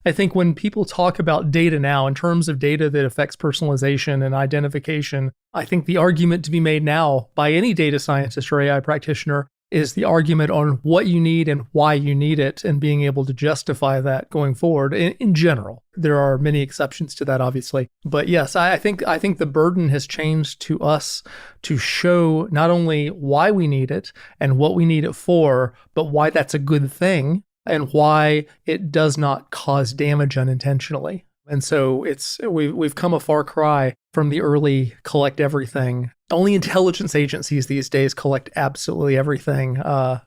I think when people talk about data now in terms of data that affects personalization and identification, I think the argument to be made now by any data scientist or AI practitioner is the argument on what you need and why you need it and being able to justify that going forward in general. There are many exceptions to that, obviously. But yes, I think the burden has changed to us to show not only why we need it and what we need it for, but why that's a good thing and why it does not cause damage unintentionally. And so we've come a far cry from the early collect everything. Only intelligence agencies these days collect absolutely everything, the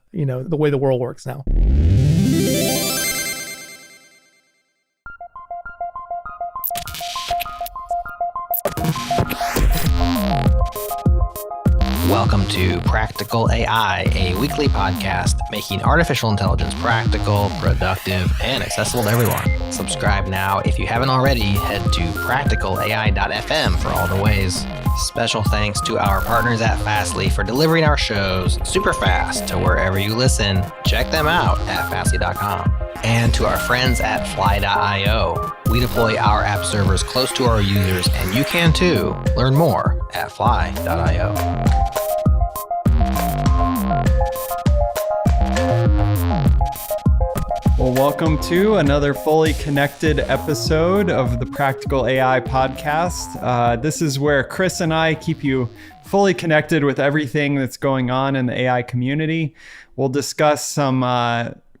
way the world works now. Welcome to Practical AI, a weekly podcast making artificial intelligence practical, productive, and accessible to everyone. Subscribe now if you haven't already. Head to practicalai.fm for all the ways. Special thanks to our partners at Fastly for delivering our shows super fast to wherever you listen. Check them out at fastly.com. And to our friends at fly.io. We deploy our app servers close to our users, and you can too. Learn more at fly.io. Well, welcome to another fully connected episode of the Practical AI podcast. This is where Chris and I keep you fully connected with everything that's going on in the AI community. We'll discuss some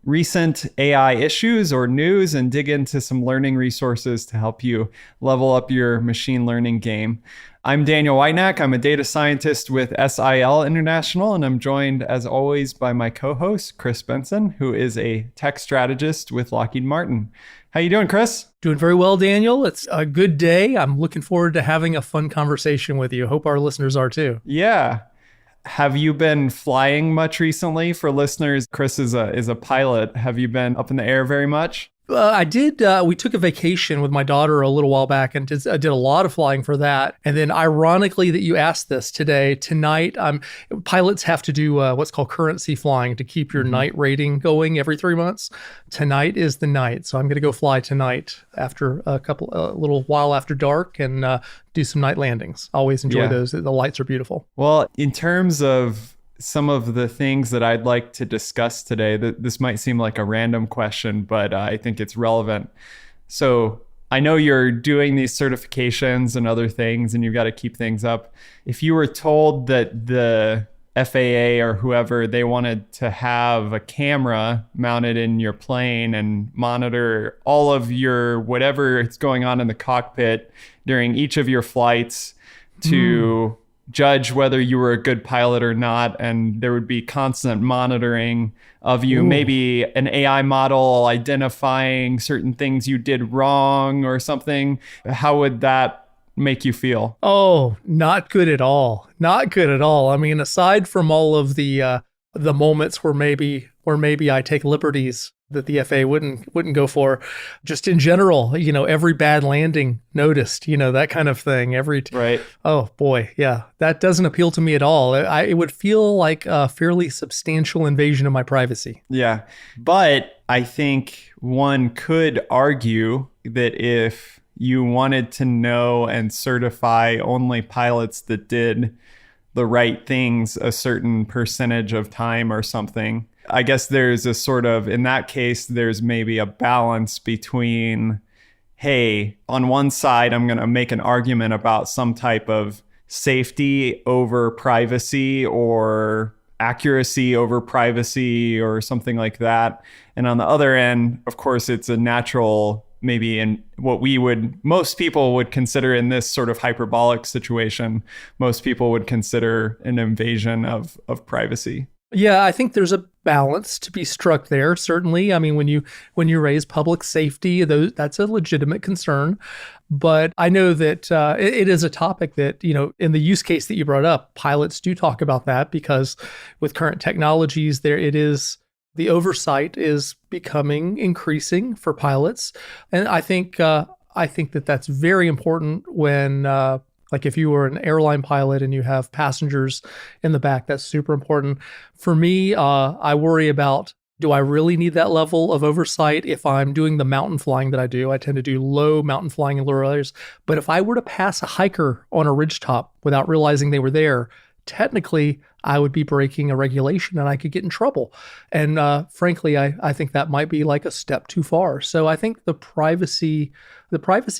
recent AI issues or news and dig into some learning resources to help you level up your machine learning game. I'm Daniel Whitenack. I'm a data scientist with SIL International, and I'm joined, as always, by my co-host, Chris Benson, who is a tech strategist with Lockheed Martin. How you doing, Chris? Doing very well, Daniel. It's a good day. I'm looking forward to having a fun conversation with you. Hope our listeners are too. Yeah. Have you been flying much recently? For listeners, Chris is a pilot. Have you been up in the air very much? I did. We took a vacation with my daughter a little while back and did a lot of flying for that. And then ironically that you asked this tonight, pilots have to do what's called currency flying to keep your night rating going every 3 months. Tonight is the night. So I'm going to go fly tonight after a little while after dark and do some night landings. Always enjoy those. The lights are beautiful. Well, in terms of some of the things that I'd like to discuss today, this might seem like a random question, but I think it's relevant. So I know you're doing these certifications and other things, and you've got to keep things up. If you were told that the FAA or whoever, they wanted to have a camera mounted in your plane and monitor all of your whatever is going on in the cockpit during each of your flights to judge whether you were a good pilot or not, and there would be constant monitoring of you, maybe an AI model identifying certain things you did wrong or something, how would that make you feel? Oh, not good at all. Not good at all. I mean, aside from all of the moments where maybe I take liberties that the FAA wouldn't go for, just in general, every bad landing noticed, that kind of thing. Right. Oh boy, yeah, that doesn't appeal to me at all. It would feel like a fairly substantial invasion of my privacy. Yeah, but I think one could argue that if you wanted to know and certify only pilots that did the right things a certain percentage of time or something, I guess there's a sort of, in that case, there's maybe a balance between, hey, on one side, I'm going to make an argument about some type of safety over privacy or accuracy over privacy or something like that. And on the other end, of course, it's a natural, maybe in what most people would consider in this sort of hyperbolic situation, most people would consider an invasion of privacy. Yeah, I think there's a balance to be struck there, certainly. I mean, when you raise public safety, that's a legitimate concern. But I know that it is a topic that, in the use case that you brought up, pilots do talk about that because with current technologies, the oversight is becoming increasing for pilots. And I think that that's very important when like if you were an airline pilot and you have passengers in the back, that's super important. For me, I worry about Do I really need that level of oversight if I'm doing the mountain flying that I do? I tend to do low mountain flying in lower areas. But if I were to pass a hiker on a ridgetop without realizing they were there, technically I would be breaking a regulation and I could get in trouble. And frankly, I think that might be like a step too far. So I think the privacy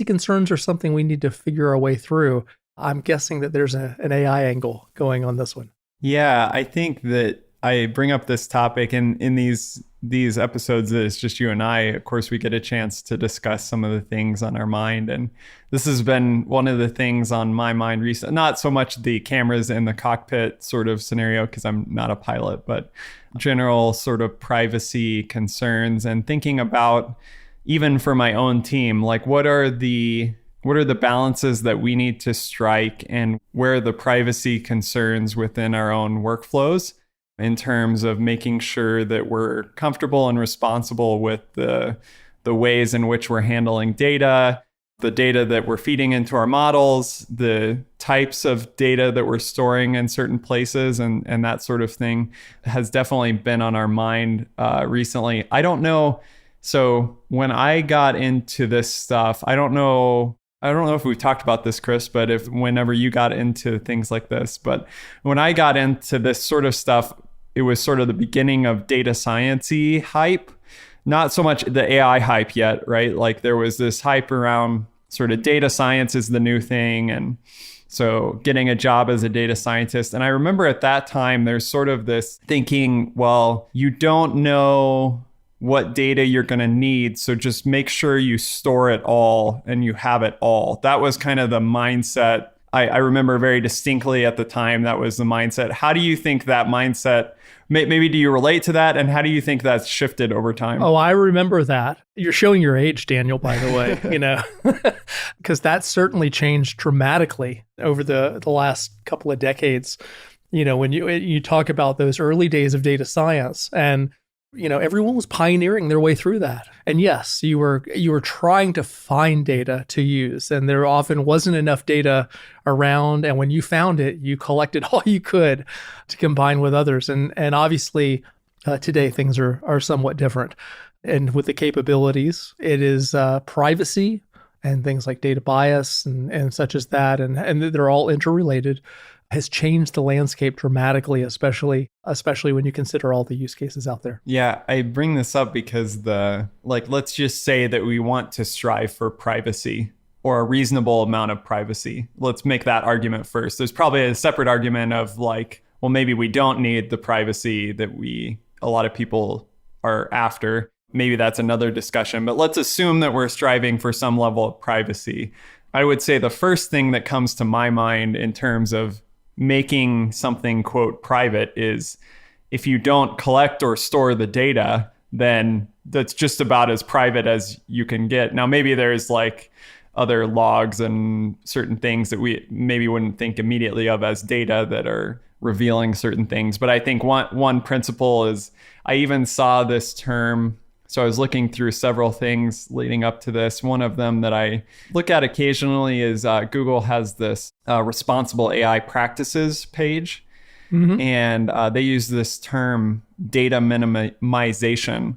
concerns are something we need to figure our way through. I'm guessing that there's an AI angle going on this one. Yeah, I think that I bring up this topic and in these episodes that it's just you and I, of course, we get a chance to discuss some of the things on our mind. And this has been one of the things on my mind recently, not so much the cameras in the cockpit sort of scenario, because I'm not a pilot, but general sort of privacy concerns and thinking about, even for my own team, like what are the balances that we need to strike and where are the privacy concerns within our own workflows in terms of making sure that we're comfortable and responsible with the ways in which we're handling data, the data that we're feeding into our models, the types of data that we're storing in certain places, and that sort of thing has definitely been on our mind recently. I don't know. So when I got into this stuff, I don't know if we've talked about this, Chris, but whenever you got into things like this, but when I got into this sort of stuff, it was sort of the beginning of data science-y hype, not so much the AI hype yet, right? Like there was this hype around sort of data science is the new thing. And so getting a job as a data scientist. And I remember at that time, there's sort of this thinking, well, you don't know what data you're going to need. So just make sure you store it all and you have it all. That was kind of the mindset. I remember very distinctly at the time, that was the mindset. How do you think that mindset, maybe do you relate to that? And how do you think that's shifted over time? Oh, I remember that. You're showing your age, Daniel, by the way, because that certainly changed dramatically over the last couple of decades. When you talk about those early days of data science, and everyone was pioneering their way through that. And yes, you were trying to find data to use, and there often wasn't enough data around. And when you found it, you collected all you could to combine with others. And obviously, today things are somewhat different. And with the capabilities, it is privacy and things like data bias and such as that, and they're all interrelated, has changed the landscape dramatically, especially when you consider all the use cases out there. Yeah, I bring this up because let's just say that we want to strive for privacy or a reasonable amount of privacy. Let's make that argument first. There's probably a separate argument of well, maybe we don't need the privacy that a lot of people are after. Maybe that's another discussion, but let's assume that we're striving for some level of privacy. I would say the first thing that comes to my mind in terms of making something, quote, private is if you don't collect or store the data, then that's just about as private as you can get. Now, maybe there's other logs and certain things that we maybe wouldn't think immediately of as data that are revealing certain things. But I think one principle is, I even saw this term. So I was looking through several things leading up to this. One of them that I look at occasionally is Google has this responsible AI practices page. Mm-hmm. And they use this term data minimization,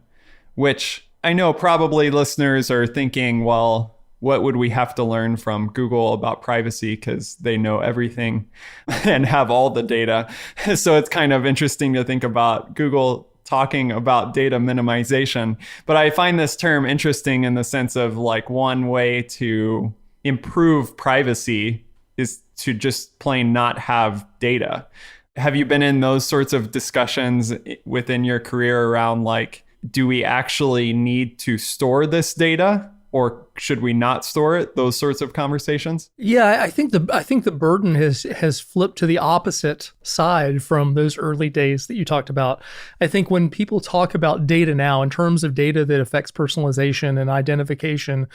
which I know probably listeners are thinking, well, what would we have to learn from Google about privacy? Because they know everything and have all the data. So it's kind of interesting to think about Google talking about data minimization. But I find this term interesting in the sense of one way to improve privacy is to just plain not have data. Have you been in those sorts of discussions within your career around do we actually need to store this data? Or should we not store it? Those sorts of conversations. Yeah, I think the burden has flipped to the opposite side from those early days that you talked about. I think when people talk about data now in terms of data that affects personalization and identification,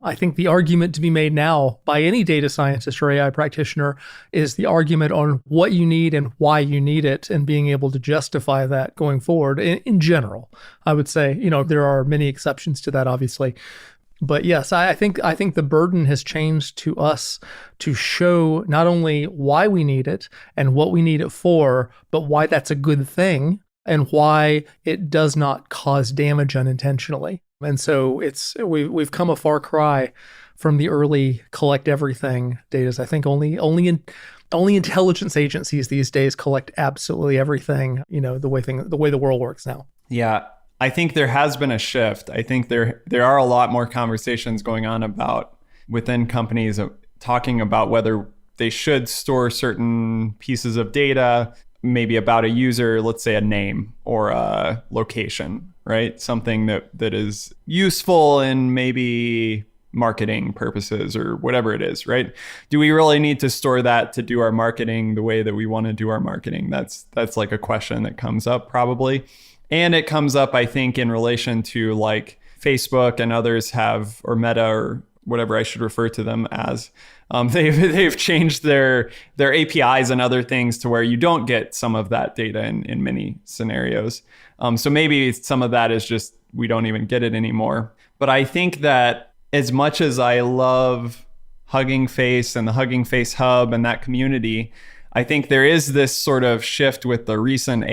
I think the argument to be made now by any data scientist or AI practitioner is the argument on what you need and why you need it, and being able to justify that going forward. In general, I would say there are many exceptions to that, obviously. But yes, I think the burden has changed to us to show not only why we need it and what we need it for, but why that's a good thing. and why it does not cause damage unintentionally. And so we've come a far cry from the early collect everything data. I think only intelligence agencies these days collect absolutely everything, the way the world works now. Yeah. I think there has been a shift. I think there are a lot more conversations going on about within companies talking about whether they should store certain pieces of data, maybe about a user, let's say a name or a location, right? Something that is useful in maybe marketing purposes or whatever it is, right? Do we really need to store that to do our marketing the way that we want to do our marketing? That's like a question that comes up probably. And it comes up, I think, in relation to like Facebook and others have, or Meta or whatever I should refer to them as. They've changed their APIs and other things to where you don't get some of that data in many scenarios. So maybe some of that is just we don't even get it anymore. But I think that as much as I love Hugging Face and the Hugging Face Hub and that community, I think there is this sort of shift with the recent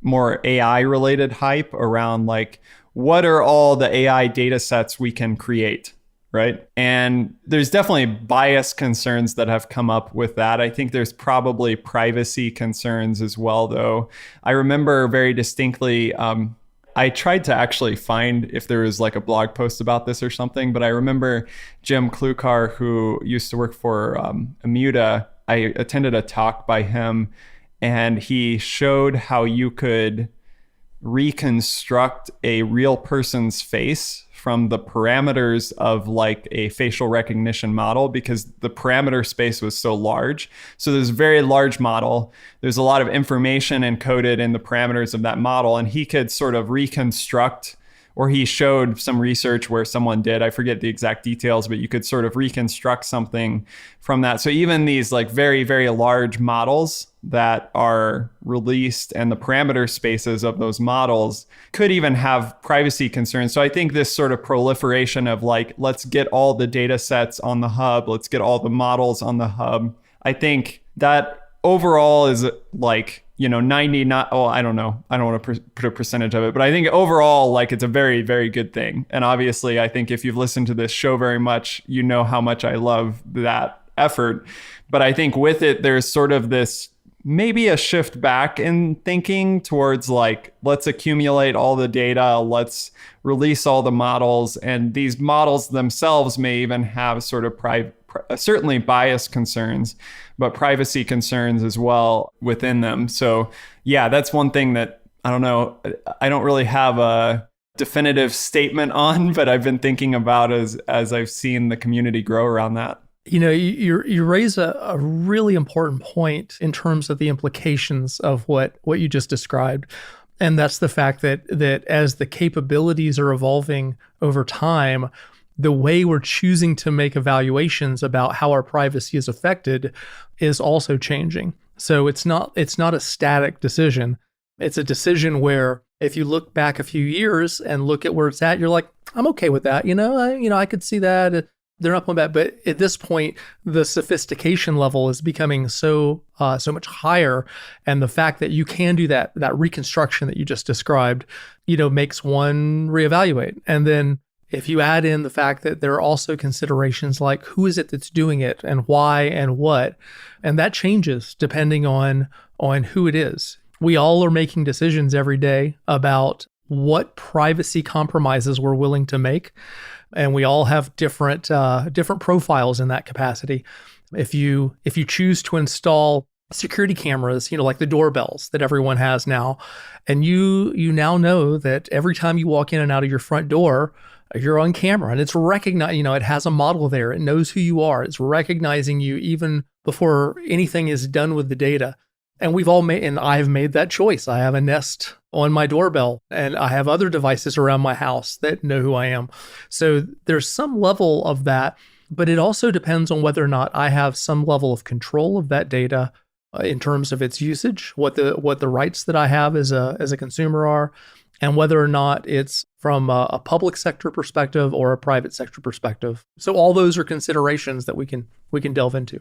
more AI related hype around like, what are all the AI data sets we can create, right? And there's definitely bias concerns that have come up with that. I think there's probably privacy concerns as well, though. I remember very distinctly, I tried to actually find if there was like a blog post about this or something, but I remember Jim Klukar, who used to work for Immuta. I attended a talk by him, and he showed how you could reconstruct a real person's face from the parameters of like a facial recognition model, because the parameter space was so large. So there's a very large model. There's a lot of information encoded in the parameters of that model, and he could sort of reconstruct, or he showed some research where someone did, I forget the exact details, but you could sort of reconstruct something from that. So even these like very, very large models that are released and the parameter spaces of those models could even have privacy concerns. So I think this sort of proliferation of like, let's get all the data sets on the hub, let's get all the models on the hub. I think that overall is like, 99, I don't know. I don't want to put a percentage of it, but I think overall, like it's a very, very good thing. And obviously, I think if you've listened to this show very much, you know how much I love that effort. But I think with it, there's sort of this maybe a shift back in thinking towards like, let's accumulate all the data, let's release all the models. And these models themselves may even have sort of certainly bias concerns, but privacy concerns as well within them. So yeah, that's one thing that I don't know. I don't really have a definitive statement on, but I've been thinking about as I've seen the community grow around that. You raise a really important point in terms of the implications of what you just described. And that's the fact that as the capabilities are evolving over time, the way we're choosing to make evaluations about how our privacy is affected is also changing. So it's not a static decision. It's a decision where if you look back a few years and look at where it's at, you're like, I'm okay with that. I could see that. They're not pulling back. But at this point, the sophistication level is becoming so much higher. And the fact that you can do that reconstruction that you just described, makes one reevaluate. And then if you add in the fact that there are also considerations like who is it that's doing it and why and what, and that changes depending on who it is. We all are making decisions every day about what privacy compromises we're willing to make. And we all have different profiles in that capacity. If you choose to install security cameras, like the doorbells that everyone has now, and you now know that every time you walk in and out of your front door, you're on camera and it's recognized, it has a model there. It knows who you are. It's recognizing you even before anything is done with the data. And we've all made, and I've made that choice. I have a Nest on my doorbell and I have other devices around my house that know who I am. So there's some level of that, but it also depends on whether or not I have some level of control of that data in terms of its usage, what the rights that I have as a consumer are, and whether or not it's from a public sector perspective or a private sector perspective. So all those are considerations that we can delve into.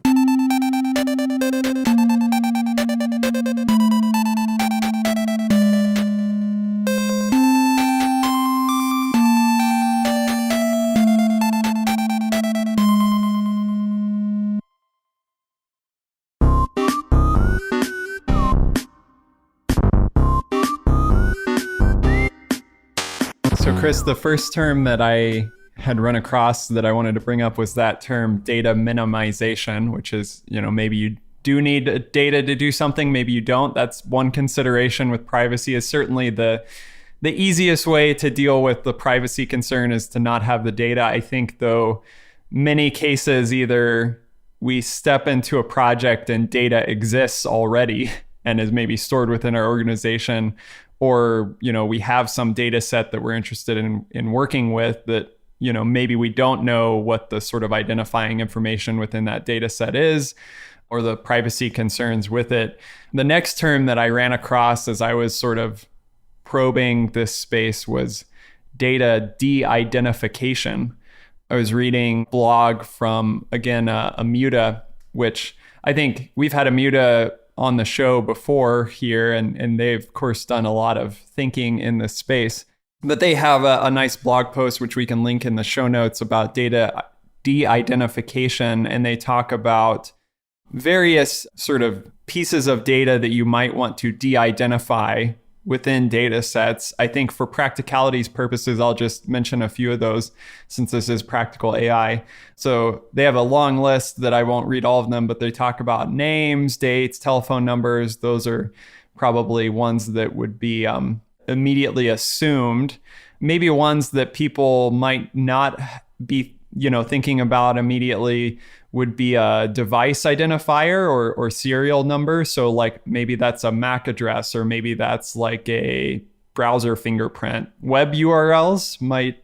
Chris, the first term that I had run across that I wanted to bring up was that term data minimization, which is, maybe you do need data to do something, maybe you don't. That's one consideration with privacy. Is certainly the easiest way to deal with the privacy concern is to not have the data. I think, though, many cases either we step into a project and data exists already and is maybe stored within our organization, or we have some data set that we're interested in working with that maybe we don't know what the sort of identifying information within that data set is, or the privacy concerns with it. The next term that I ran across as I was sort of probing this space was data de-identification. I was reading a blog from, again, Amuta, which I think we've had Amuta on the show before here, and they've, of course, done a lot of thinking in this space. But they have a nice blog post, which we can link in the show notes, about data de-identification, and they talk about various sort of pieces of data that you might want to de-identify within data sets. I think for practicality's purposes, I'll just mention a few of those since this is practical AI. So they have a long list that I won't read all of them, but they talk about names, dates, telephone numbers. Those are probably ones that would be immediately assumed. Maybe ones that people might not be, thinking about immediately would be a device identifier or serial number. So like maybe that's a MAC address, or maybe that's like a browser fingerprint. Web URLs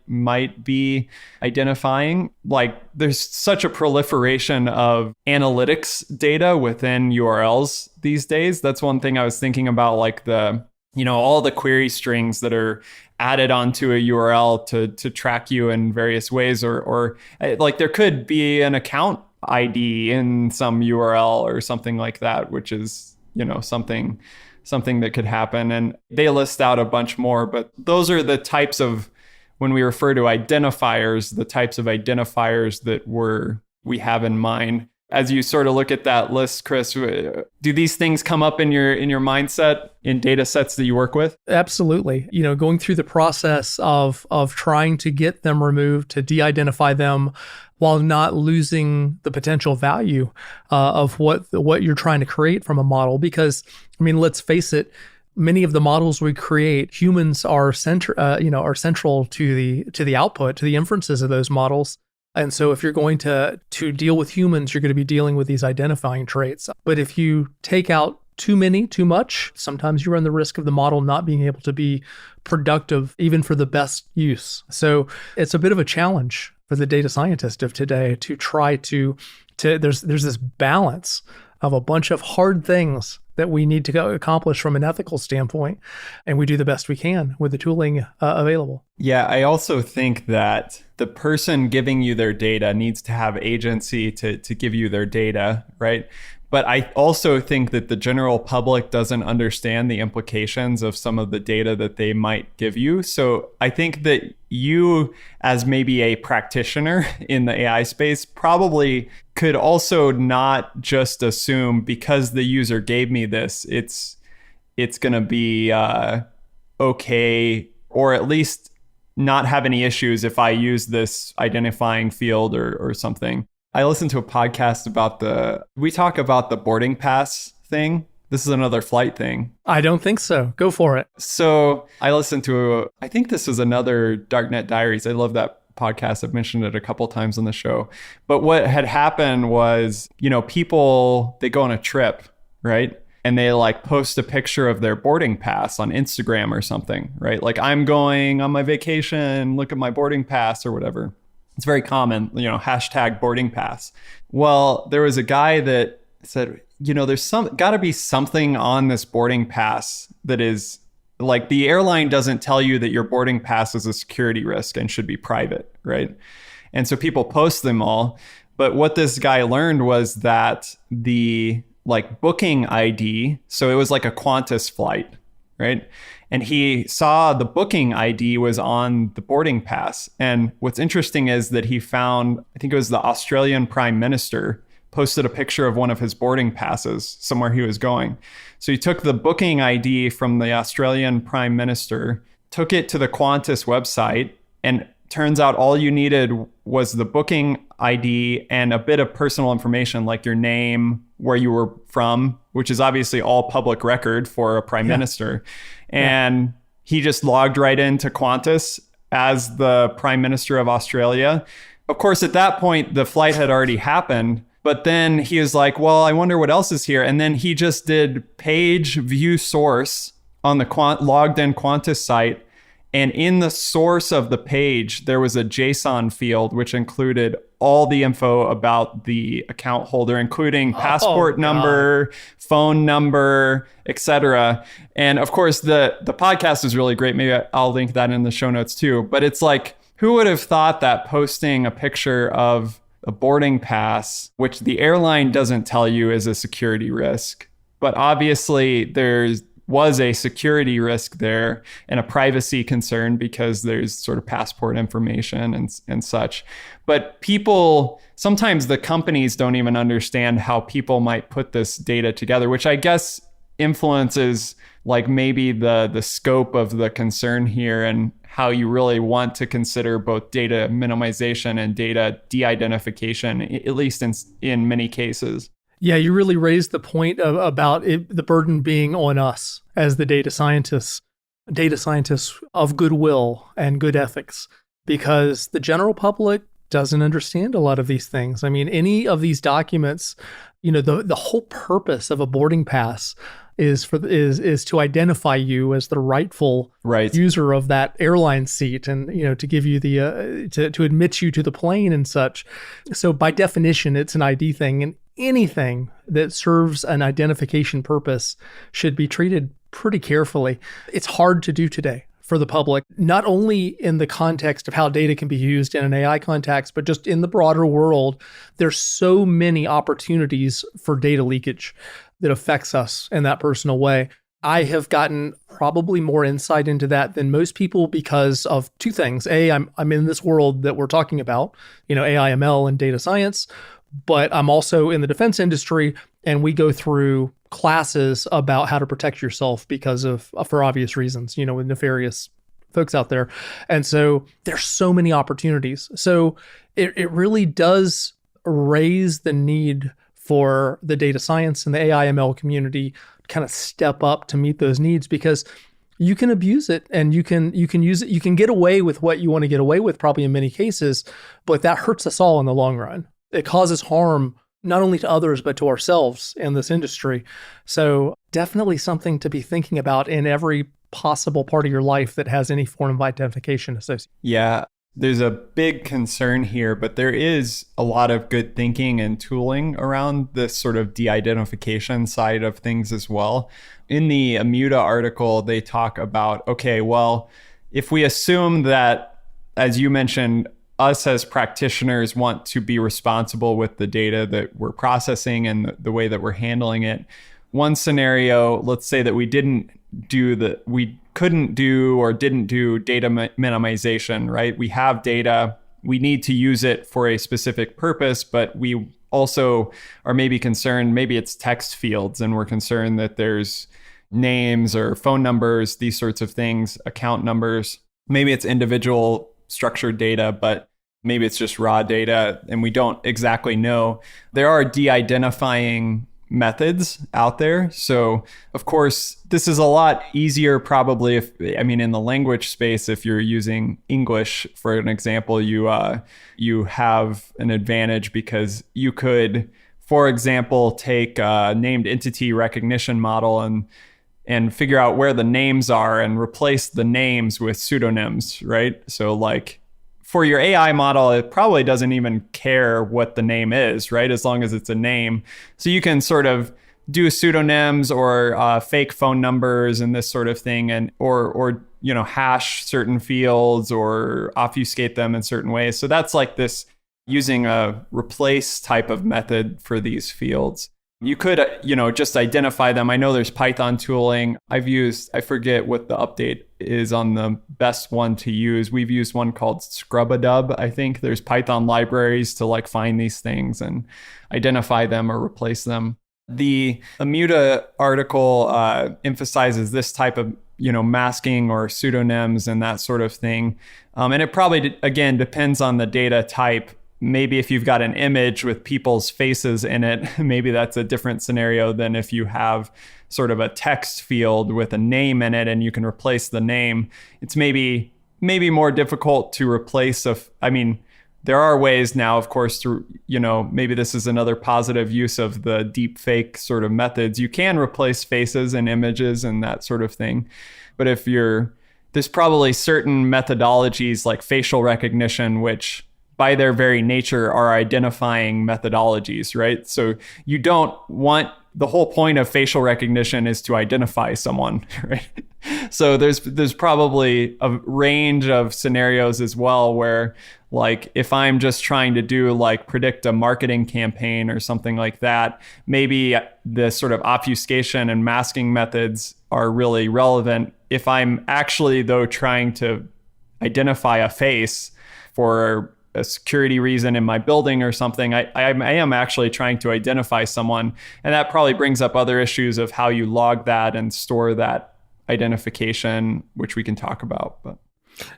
might be identifying. Like there's such a proliferation of analytics data within URLs these days. That's one thing I was thinking about, like all the query strings that are added onto a URL to track you in various ways, or like there could be an account ID in some URL or something like that, which is, something that could happen. And they list out a bunch more, but those are the types of, when we refer to identifiers, the types of identifiers that we have in mind. As you sort of look at that list, Chris, do these things come up in your mindset in data sets that you work with? Absolutely. Going through the process of trying to get them removed, to de-identify them, while not losing the potential value of what you're trying to create from a model. Because, let's face it, many of the models we create, humans are central to the output, to the inferences of those models. And so if you're going to deal with humans, you're going to be dealing with these identifying traits. But if you take out too much, sometimes you run the risk of the model not being able to be productive, even for the best use. So it's a bit of a challenge for the data scientist of today to try to there's this balance of a bunch of hard things that we need to go accomplish from an ethical standpoint, and we do the best we can with the tooling available. Yeah, I also think that the person giving you their data needs to have agency to give you their data, right? But I also think that the general public doesn't understand the implications of some of the data that they might give you. So I think that you, as maybe a practitioner in the AI space, probably could also not just assume because the user gave me this, it's going to be okay, or at least not have any issues if I use this identifying field or something. I listened to a podcast we talk about the boarding pass thing. This is another flight thing. I don't think so. Go for it. So I listened to, I think this is another Darknet Diaries. I love that podcast. I've mentioned it a couple times on the show. But what had happened was, people, they go on a trip, right? And they like post a picture of their boarding pass on Instagram or something, right? Like, I'm going on my vacation, look at my boarding pass or whatever. It's very common, hashtag boarding pass. Well, there was a guy that said, there's got to be something on this boarding pass that is like, the airline doesn't tell you that your boarding pass is a security risk and should be private, right? And so people post them all. But what this guy learned was that the booking ID, so it was like a Qantas flight, right? And he saw the booking ID was on the boarding pass. And what's interesting is that he found, I think it was the Australian Prime Minister, posted a picture of one of his boarding passes somewhere he was going. So he took the booking ID from the Australian Prime Minister, took it to the Qantas website, and turns out all you needed was the booking ID and a bit of personal information like your name, where you were from, which is obviously all public record for a prime minister. And he just logged right into Qantas as the Prime Minister of Australia. Of course, at that point, the flight had already happened. But then he was like, well, I wonder what else is here. And then he just did page view source on the logged in Qantas site. And in the source of the page, there was a JSON field, which included all the info about the account holder, including passport number, phone number, etc. And of course, the podcast is really great. Maybe I'll link that in the show notes too. But it's like, who would have thought that posting a picture of a boarding pass, which the airline doesn't tell you is a security risk, but obviously was a security risk there and a privacy concern because there's sort of passport information and such. But people, sometimes the companies don't even understand how people might put this data together, which I guess influences like maybe the scope of the concern here and how you really want to consider both data minimization and data de-identification, at least in many cases. Yeah, you really raised the point about the burden being on us as the data scientists of goodwill and good ethics, because the general public doesn't understand a lot of these things. I mean, any of these documents, the whole purpose of a boarding pass is to identify you as the rightful user of that airline seat, and to give you the to admit you to the plane and such. So by definition, it's an ID thing, and anything that serves an identification purpose should be treated pretty carefully. It's hard to do today for the public, not only in the context of how data can be used in an AI context, but just in the broader world. There's so many opportunities for data leakage that affects us in that personal way. I have gotten probably more insight into that than most people because of two things. A, I'm in this world that we're talking about, AI, ML, and data science, but I'm also in the defense industry, and we go through classes about how to protect yourself for obvious reasons, with nefarious folks out there. And so there's so many opportunities. So it really does raise the need for the data science and the AI ML community kind of step up to meet those needs, because you can abuse it and you can use it. You can get away with what you want to get away with probably in many cases, but that hurts us all in the long run. It causes harm not only to others, but to ourselves in this industry. So definitely something to be thinking about in every possible part of your life that has any form of identification associated. Yeah, there's a big concern here, but there is a lot of good thinking and tooling around this sort of de-identification side of things as well. In the Amuda article, they talk about, okay, well, if we assume that, as you mentioned, us as practitioners want to be responsible with the data that we're processing and the way that we're handling it. One scenario, let's say that we didn't do or didn't do data minimization, right? We have data, we need to use it for a specific purpose, but we also are maybe concerned, maybe it's text fields, and we're concerned that there's names or phone numbers, these sorts of things, account numbers. Maybe it's individual structured data, but maybe it's just raw data and we don't exactly know. There are de-identifying methods out there. So of course, this is a lot easier probably in the language space, if you're using English, for an example, you have an advantage because you could, for example, take a named entity recognition model and figure out where the names are and replace the names with pseudonyms, right? So like for your AI model, it probably doesn't even care what the name is, right? As long as it's a name. So you can sort of do pseudonyms or fake phone numbers and this sort of thing, and or hash certain fields or obfuscate them in certain ways. So that's like this using a replace type of method for these fields. You could, just identify them. I know there's Python tooling. I forget what the update is on the best one to use. We've used one called Scrub-a-Dub. I think there's Python libraries to like find these things and identify them or replace them. The Amuda article emphasizes this type of, masking or pseudonyms and that sort of thing. And it probably, again, depends on the data type. Maybe if you've got an image with people's faces in it, maybe that's a different scenario than if you have sort of a text field with a name in it and you can replace the name. It's maybe more difficult to replace there are ways now, of course, to, maybe this is another positive use of the deep fake sort of methods. You can replace faces and images and that sort of thing. But there's probably certain methodologies like facial recognition, which by their very nature are identifying methodologies, right? So you don't want, the whole point of facial recognition is to identify someone, right? So there's probably a range of scenarios as well where, like, if I'm just trying to do predict a marketing campaign or something like that, maybe the sort of obfuscation and masking methods are really relevant. If I'm actually, though, trying to identify a face for a security reason in my building or something, I am actually trying to identify someone. And that probably brings up other issues of how you log that and store that identification, which we can talk about. But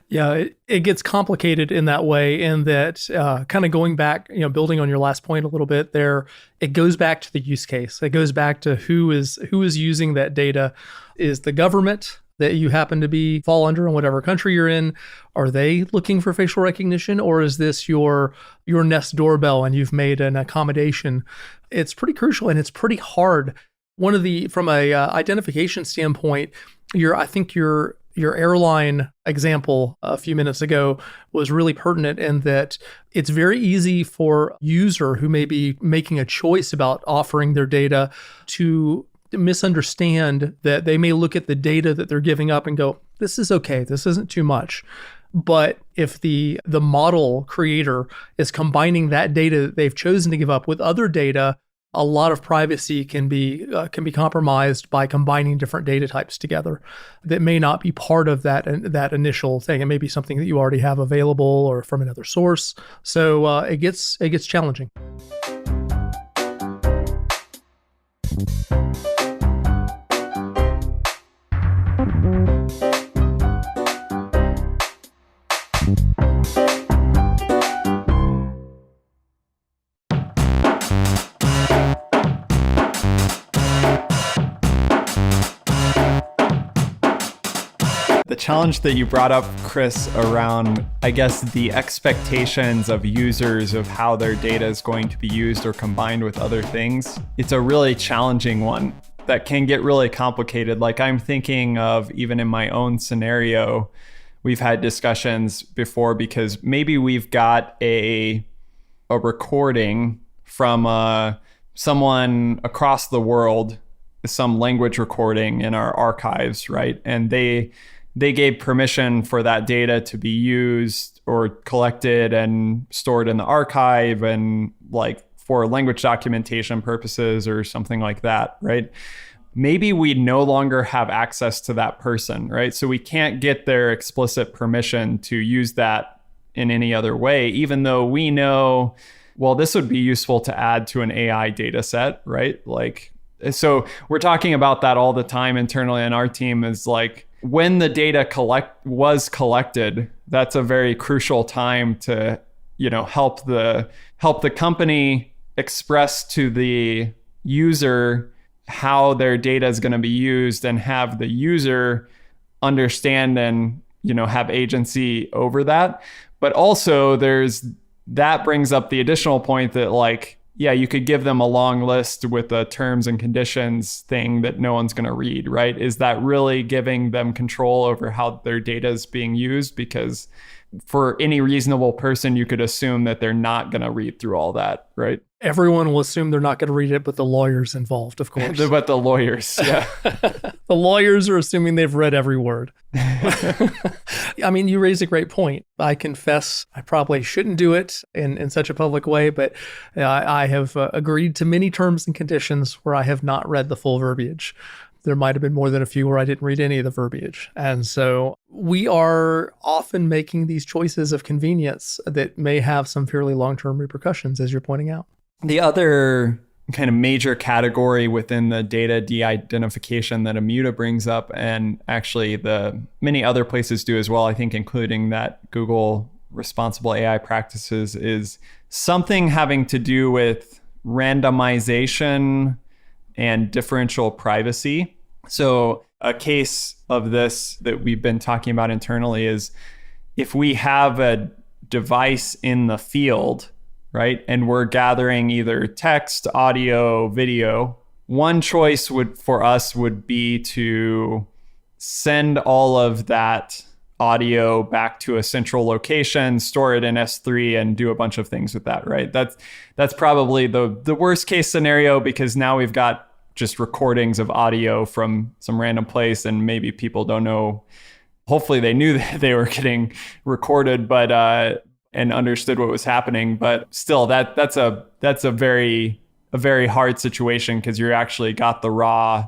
yeah, it gets complicated in that way, in that kind of going back, building on your last point a little bit there, it goes back to the use case. It goes back to who is using that data. Is the government that you happen to fall under in whatever country you're in, are they looking for facial recognition, or is this your Nest doorbell and you've made an accommodation? It's pretty crucial and it's pretty hard. From a identification standpoint, I think your airline example a few minutes ago was really pertinent in that it's very easy for a user who may be making a choice about offering their data to misunderstand that. They may look at the data that they're giving up and go, this is okay, this isn't too much. But if the model creator is combining that data that they've chosen to give up with other data, a lot of privacy can be compromised by combining different data types together that may not be part of that initial thing. It may be something that you already have available or from another source. So it gets challenging. The challenge that you brought up, Chris, around, I guess, the expectations of users of how their data is going to be used or combined with other things, it's a really challenging one that can get really complicated. Like, I'm thinking of, even in my own scenario, we've had discussions before because maybe we've got a recording from someone across the world, some language recording in our archives, right? And they gave permission for that data to be used or collected and stored in the archive and for language documentation purposes or something like that, right? Maybe we no longer have access to that person, right? So we can't get their explicit permission to use that in any other way, even though we know, well, this would be useful to add to an AI data set, right? So we're talking about that all the time internally in our team, is when the data was collected, that's a very crucial time to, help the company express to the user how their data is going to be used and have the user understand and, have agency over that. But also that brings up the additional point that yeah, you could give them a long list with a terms and conditions thing that no one's going to read, right? Is that really giving them control over how their data is being used? Because for any reasonable person, you could assume that they're not going to read through all that, right? Everyone will assume they're not going to read it, but the lawyers involved, of course. But the lawyers, yeah. The lawyers are assuming they've read every word. I mean, you raise a great point. I confess I probably shouldn't do it in such a public way, but I have agreed to many terms and conditions where I have not read the full verbiage. There might have been more than a few where I didn't read any of the verbiage. And so we are often making these choices of convenience that may have some fairly long-term repercussions, as you're pointing out. The other kind of major category within the data de-identification that Immuta brings up, and actually the many other places do as well, I think, including that Google responsible AI practices, is something having to do with randomization and differential privacy. So a case of this that we've been talking about internally is if we have a device in the field, right, and we're gathering either text, audio, video, one choice for us would be to send all of that audio back to a central location, store it in S3, and do a bunch of things with that, right? That's probably the worst case scenario, because now we've got just recordings of audio from some random place, and maybe people don't know. Hopefully they knew that they were getting recorded, but and understood what was happening. But still, that's a very hard situation, because you actually got the raw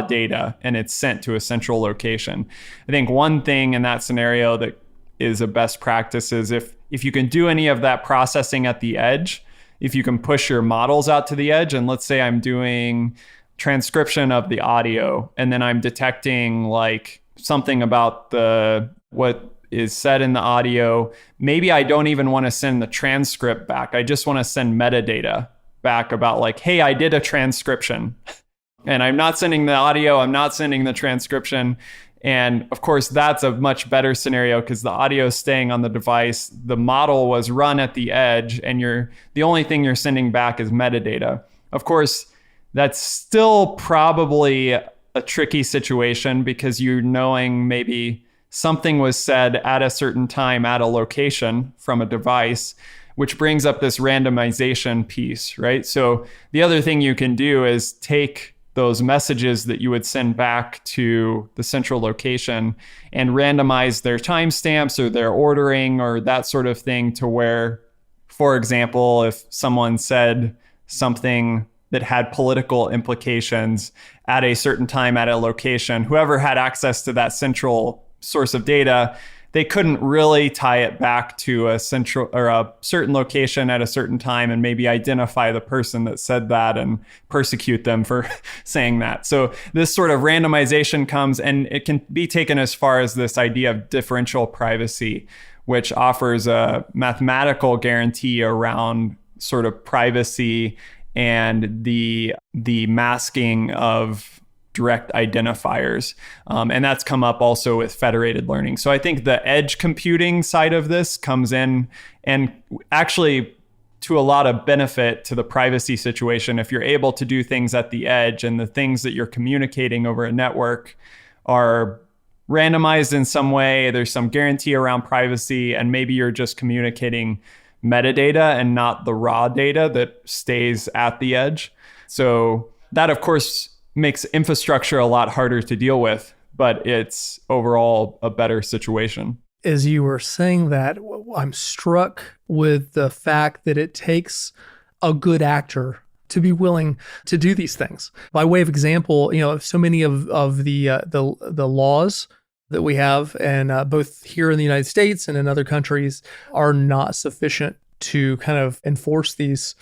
data and it's sent to a central location. I think one thing in that scenario that is a best practice is if you can do any of that processing at the edge, if you can push your models out to the edge, and let's say I'm doing transcription of the audio, and then I'm detecting like something about what is said in the audio. Maybe I don't even want to send the transcript back. I just want to send metadata back about like, hey, I did a transcription. And I'm not sending the audio, I'm not sending the transcription. And of course, that's a much better scenario, because the audio is staying on the device. The model was run at the edge, and the only thing you're sending back is metadata. Of course, that's still probably a tricky situation, because you're knowing maybe something was said at a certain time at a location from a device, which brings up this randomization piece, right? So the other thing you can do is take those messages that you would send back to the central location and randomize their timestamps or their ordering or that sort of thing, to where, for example, if someone said something that had political implications at a certain time at a location, whoever had access to that central source of data, they couldn't really tie it back to a central or a certain location at a certain time and maybe identify the person that said that and persecute them for saying that. So this sort of randomization comes, and it can be taken as far as this idea of differential privacy, which offers a mathematical guarantee around sort of privacy and the masking of direct identifiers. And that's come up also with federated learning. So I think the edge computing side of this comes in, and actually to a lot of benefit to the privacy situation. If you're able to do things at the edge, and the things that you're communicating over a network are randomized in some way, there's some guarantee around privacy, and maybe you're just communicating metadata and not the raw data that stays at the edge. So that, of course, makes infrastructure a lot harder to deal with, but it's overall a better situation. As you were saying that, I'm struck with the fact that it takes a good actor to be willing to do these things. By way of example, so many of the laws that we have, and both here in the United States and in other countries, are not sufficient to kind of enforce these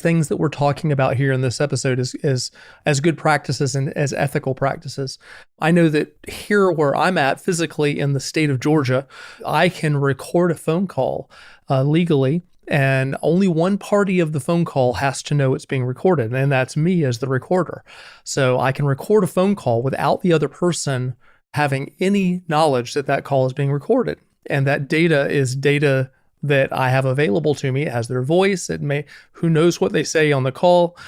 things that we're talking about here in this episode as good practices and as ethical practices. I know that here where I'm at physically in the state of Georgia, I can record a phone call legally, and only one party of the phone call has to know it's being recorded, and that's me as the recorder. So I can record a phone call without the other person having any knowledge that that call is being recorded. And that data is data that I have available to me. It has their voice. Who knows what they say on the call.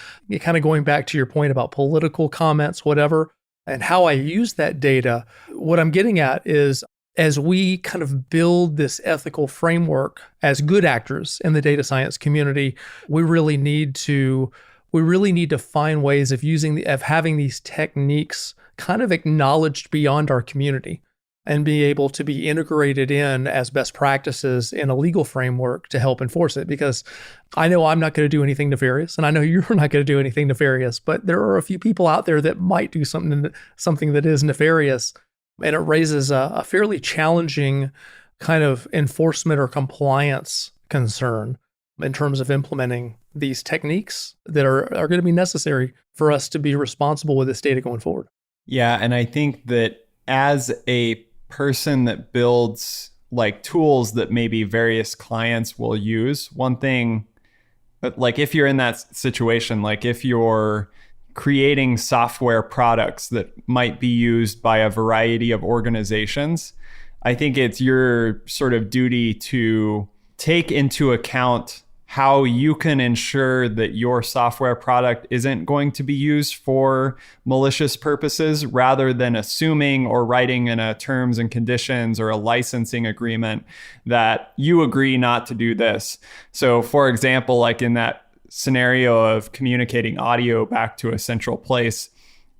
Kind of going back to your point about political comments, whatever, and how I use that data. What I'm getting at is, as we kind of build this ethical framework as good actors in the data science community, we really need to find ways of having these techniques kind of acknowledged beyond our community, and be able to be integrated in as best practices in a legal framework to help enforce it. Because I know I'm not going to do anything nefarious, and I know you're not going to do anything nefarious, but there are a few people out there that might do something that is nefarious, and it raises a fairly challenging kind of enforcement or compliance concern. in terms of implementing these techniques that are going to be necessary for us to be responsible with this data going forward. Yeah, and I think that as a person that builds like tools that maybe various clients will use, one thing, like if you're in that situation, like if you're creating software products that might be used by a variety of organizations, I think it's your sort of duty to take into account how you can ensure that your software product isn't going to be used for malicious purposes, rather than assuming or writing in a terms and conditions or a licensing agreement that you agree not to do this. So for example, like in that scenario of communicating audio back to a central place,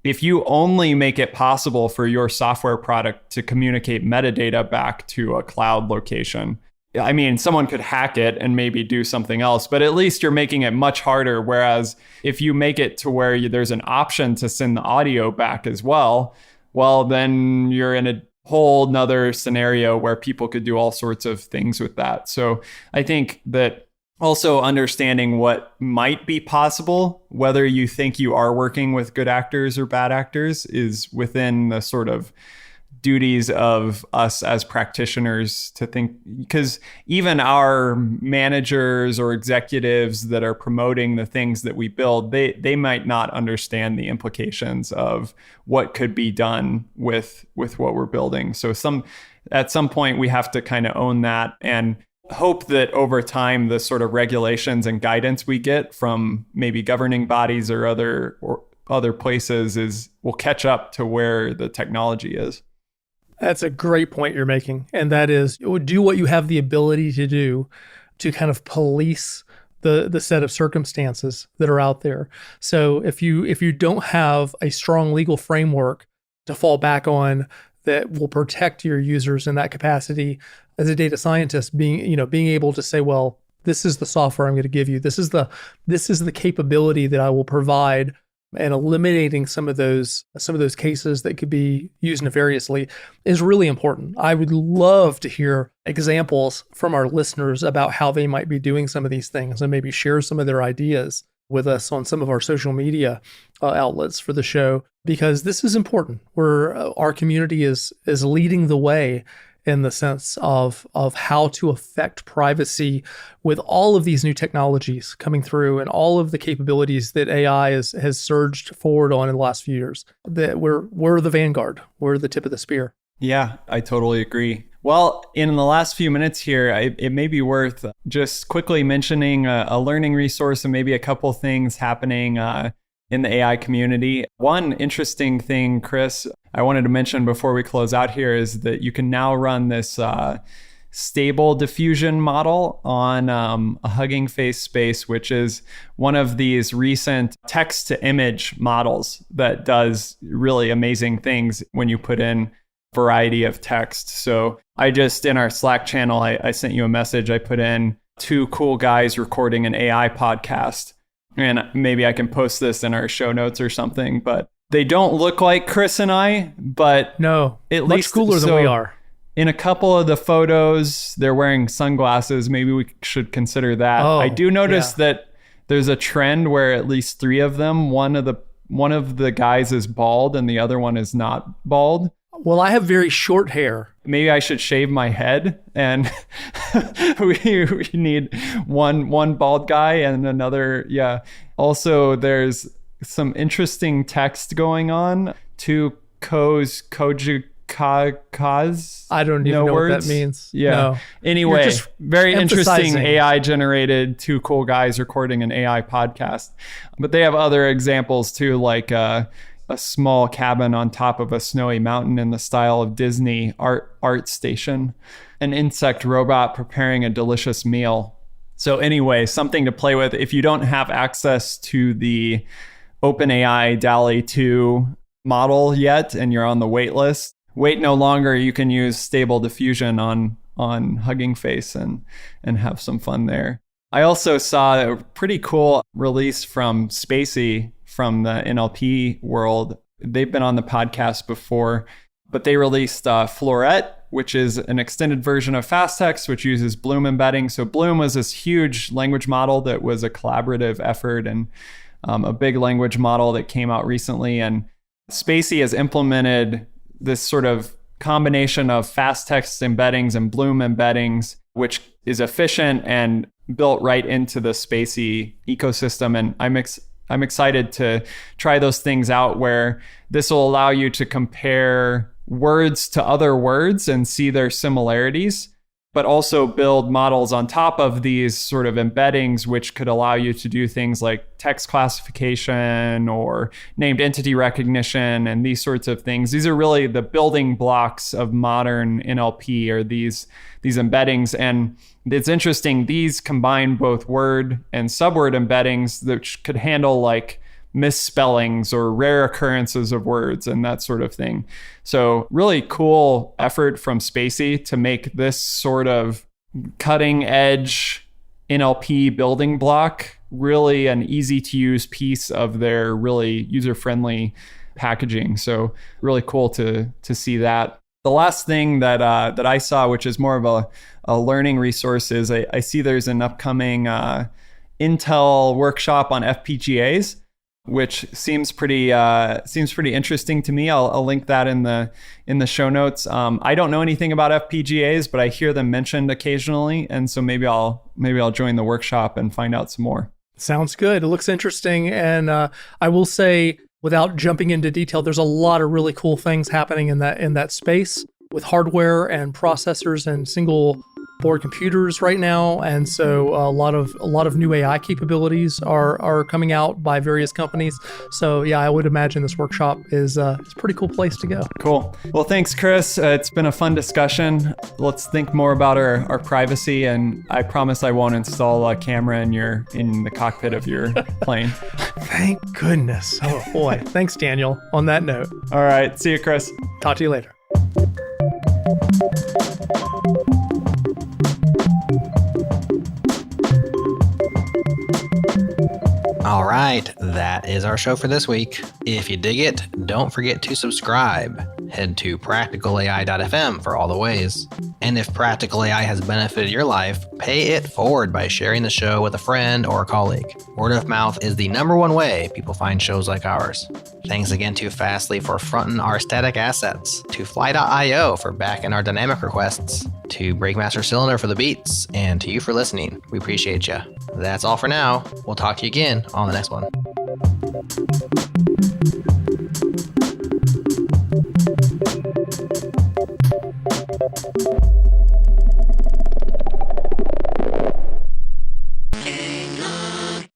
if you only make it possible for your software product to communicate metadata back to a cloud location, I mean, someone could hack it and maybe do something else, but at least you're making it much harder. Whereas if you make it to where there's an option to send the audio back as well, well, then you're in a whole nother scenario where people could do all sorts of things with that. So I think that also understanding what might be possible, whether you think you are working with good actors or bad actors, is within the sort of duties of us as practitioners to think, because even our managers or executives that are promoting the things that we build, they might not understand the implications of what could be done with what we're building. So at some point we have to kind of own that and hope that over time the sort of regulations and guidance we get from maybe governing bodies or other places will catch up to where the technology is. That's a great point you're making. And that is, do what you have the ability to do to kind of police the set of circumstances that are out there. So if you don't have a strong legal framework to fall back on that will protect your users in that capacity, as a data scientist, being able to say, well, this is the software I'm going to give you. This is the capability that I will provide, and eliminating some of those cases that could be used nefariously is really important. I would love to hear examples from our listeners about how they might be doing some of these things, and maybe share some of their ideas with us on some of our social media outlets for the show, because this is important. Our community is leading the way in the sense of how to affect privacy with all of these new technologies coming through and all of the capabilities that AI has surged forward on in the last few years. That we're the vanguard. We're the tip of the spear. Yeah, I totally agree. Well, in the last few minutes here, it may be worth just quickly mentioning a learning resource and maybe a couple things happening in the AI community. One interesting thing, Chris, I wanted to mention before we close out here is that you can now run this stable diffusion model on a Hugging Face space, which is one of these recent text to image models that does really amazing things when you put in variety of text. So I just, in our Slack channel, I sent you a message. I put in 2 cool guys recording an AI podcast. And maybe I can post this in our show notes or something, but they don't look like Chris and I, but no, at much least cooler than we are. In a couple of the photos, they're wearing sunglasses. Maybe we should consider that. I do notice that there's a trend where at least 3 of them, one of the guys is bald and the other one is not bald. Well, I have very short hair. Maybe I should shave my head, and we need one bald guy and another. Yeah. Also, there's some interesting text going on. 2 kojikakas. I don't even know what that means. Yeah. No. Anyway, very interesting AI generated 2 cool guys recording an AI podcast. But they have other examples too, like a small cabin on top of a snowy mountain in the style of Disney art station, an insect robot preparing a delicious meal. So anyway, something to play with. If you don't have access to the OpenAI DALL-E 2 model yet and you're on the wait list, wait no longer. You can use Stable Diffusion on Hugging Face and have some fun there. I also saw a pretty cool release from Spacey from the NLP world. They've been on the podcast before, but they released Floret, which is an extended version of fasttext, which uses Bloom embedding. So Bloom was this huge language model that was a collaborative effort and a big language model that came out recently. And Spacey has implemented this sort of combination of fasttext embeddings and Bloom embeddings, which is efficient and built right into the Spacey ecosystem. And I'm excited to try those things out where this will allow you to compare words to other words and see their similarities, but also build models on top of these sort of embeddings, which could allow you to do things like text classification or named entity recognition and these sorts of things. These are really the building blocks of modern NLP, or these embeddings. And it's interesting, these combine both word and subword embeddings, which could handle like misspellings or rare occurrences of words and that sort of thing. So really cool effort from Spacey to make this sort of cutting edge NLP building block really an easy to use piece of their really user-friendly packaging. So really cool to see that. The last thing that I saw, which is more of a learning resource, is I see there's an upcoming Intel workshop on FPGAs, which seems pretty interesting to me. I'll link that in the show notes. I don't know anything about FPGAs, but I hear them mentioned occasionally, and so maybe I'll join the workshop and find out some more. Sounds good. It looks interesting, and I will say, without jumping into detail, there's a lot of really cool things happening in that space with hardware and processors and single board computers right now, and so a lot of new AI capabilities are coming out by various companies. So yeah, I would imagine this workshop is a pretty cool place to go. Cool. Well, thanks, Chris. It's been a fun discussion. Let's think more about our privacy, and I promise I won't install a camera in the cockpit of your plane. Thank goodness. Oh boy. Thanks, Daniel. On that note. All right. See you, Chris. Talk to you later. All right, that is our show for this week. If you dig it, don't forget to subscribe. Head to practicalai.fm for all the ways. And if Practical AI has benefited your life, pay it forward by sharing the show with a friend or a colleague. Word of mouth is the #1 way people find shows like ours. Thanks again to Fastly for fronting our static assets, to Fly.io for backing our dynamic requests, to Breakmaster Cylinder for the beats, and to you for listening. We appreciate you. That's all for now. We'll talk to you again on the next one.